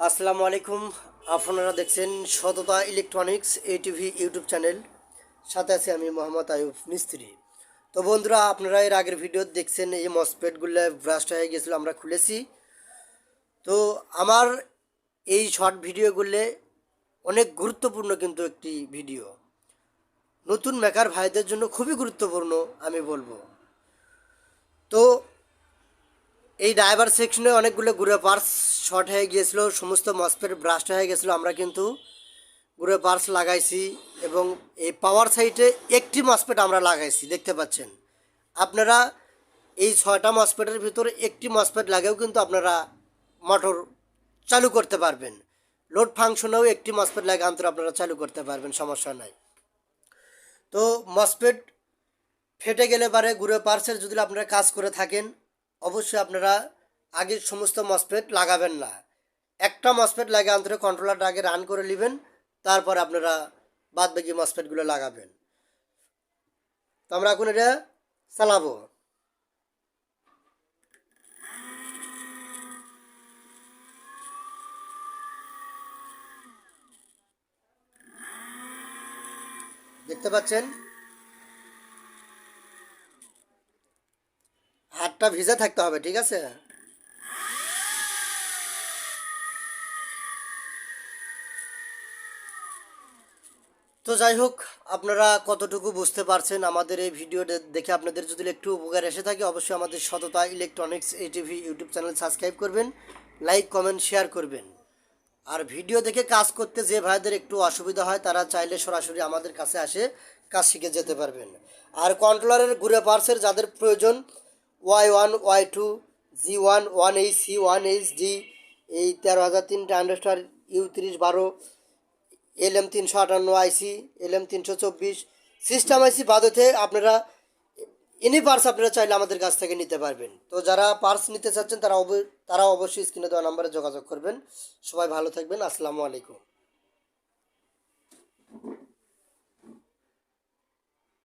আসসালামু আলাইকুম। আপনারা দেখছেন সততা ইলেকট্রনিক্স এটিভি ইউটিউব চ্যানেল। সাথে আছি আমি মোহাম্মদ আয়ুব মিস্ত্রি। তো বন্ধুরা, আপনারা এর আগের ভিডিও দেখছেন এই মসপেটগুলো ব্রাস্ট হয়ে গেছিলো, আমরা খুলেছি। তো আমার এই শর্ট ভিডিওগুলো অনেক গুরুত্বপূর্ণ, কিন্তু একটি ভিডিও নতুন মেকার ভাইদের জন্য খুবই গুরুত্বপূর্ণ আমি বলবো। তো এই ড্রাইভার সেকশনে অনেকগুলো গুঁড়ো পার্টস শর্ট হয়ে গিয়েছিলো, সমস্ত মসপেট ব্রাস্ট হয়ে গেছিলো। আমরা কিন্তু গুঁড়ো পার্টস লাগাইছি এবং এই পাওয়ার সাইডে একটি মসপেট আমরা লাগাইছি, দেখতে পাচ্ছেন আপনারা। এই 6টা মসপেটের ভিতরে একটি মসপেট লাগেও কিন্তু আপনারা মোটর চালু করতে পারবেন। লোড ফাংশনেও একটি মসপেট লাগে অন্তর আপনারা চালু করতে পারবেন, সমস্যা নাই। তো মসপেট ফেটে গেলে পারে গুঁড়ো পার্টসের যদি আপনারা কাজ করে থাকেন, অবশ্যই আপনারা আগে সমস্ত মসপেট লাগাবেন না। একটা মসপেট লাগে অন্তরে কন্ট্রোলারটা আগে রান করে নেবেন, তারপর আপনারা বাদ বাকি মসপেটগুলো লাগাবেন। তো আমরা এখন এটা চালাবো। দেখতে পাচ্ছেন হাতটা ভিজে থাকতে হবে, ঠিক আছে। তো যাই হোক, আপনারা কতটুকু বুঝতে পারছেন আমাদের এই ভিডিওটা দেখে, আপনাদের যদি একটু উপকার এসে থাকে অবশ্যই আমাদের সততা electronics ATV YouTube channel subscribe করবেন, লাইক কমেন্ট শেয়ার করবেন। আর ভিডিও দেখে কাজ করতে যে ভাইদের একটু অসুবিধা হয় তারা চাইলে সরাসরি আমাদের কাছে আসে কাজ শিখে যেতে পারবেন। আর কন্ট্রোলারের ঘুরে পার্সের যাদের প্রয়োজন, Y1 Y2 G1 1H C1HD, এই 13,003 transistor U3012 LM358 IC LM324 system আইসি বাদ হতে আপনারা এনি পার্স আপনারা চাইলে আমাদের কাছ থেকে নিতে পারবেন। তো যারা পার্স নিতে চাচ্ছেন তারা অবশ্যই স্ক্রিনে দেওয়া নাম্বারে যোগাযোগ করবেন। সবাই ভালো থাকবেন। আসসালামু আলাইকুম।